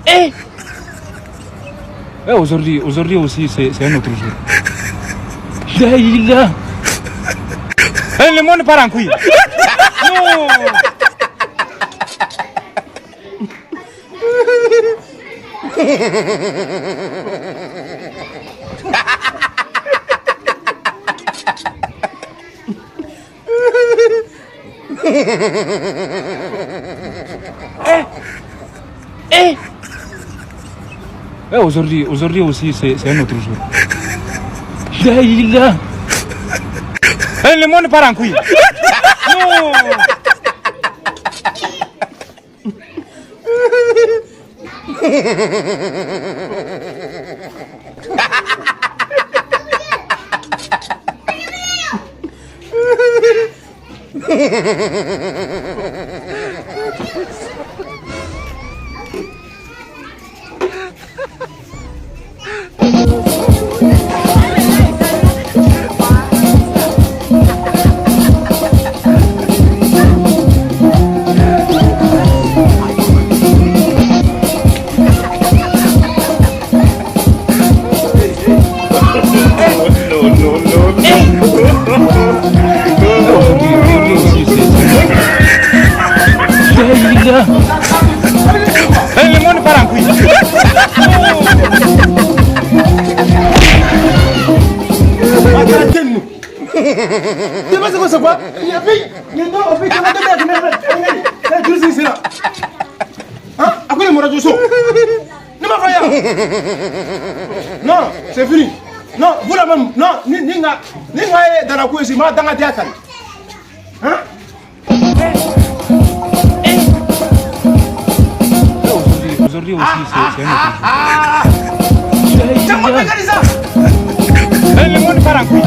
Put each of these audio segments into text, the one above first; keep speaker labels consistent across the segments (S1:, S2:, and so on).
S1: Eh, aujourd'hui aussi, c'est un autre jour. Là. Le monde part en couille. Non. Aujourd'hui aussi, c'est un autre jour. Là. Le monde part en couille. Non. Le monde part en couille.
S2: Tu vois c'est quoi? Il y a non, c'est fini. Non, vous la même. Non, Ninga est dans la cour ici, dans la théâtre. Hein?
S1: Aujourd'hui aussi, c'est un autre jour. Le monde part en couille.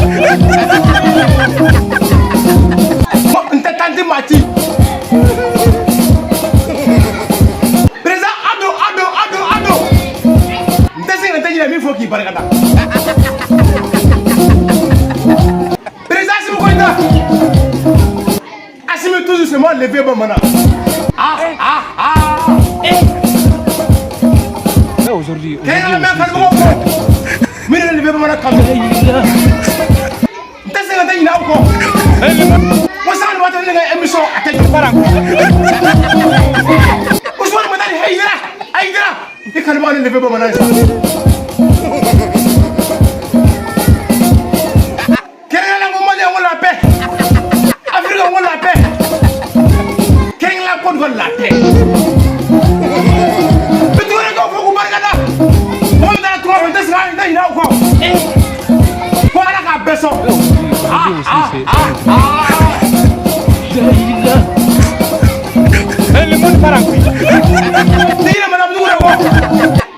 S2: On t'attendait, Mati. Président Ado. Il faut qu'il parle. Président Simoukoïta. Assumez tout doucement, levez bon maintenant.
S1: Aujourd'hui
S2: Mais ne levez pas mon accent.
S1: Le monde part en couille.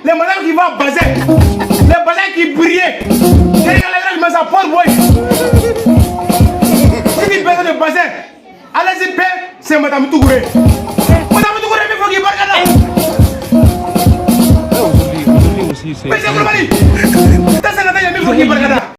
S2: Les madames qui vont baser, les balais qui brillent, si tu besoin de baser, allez-y, c'est Madame Tougouré. Madame Tougouré, il faut qu'il parle là.
S1: Aujourd'hui aussi, c'est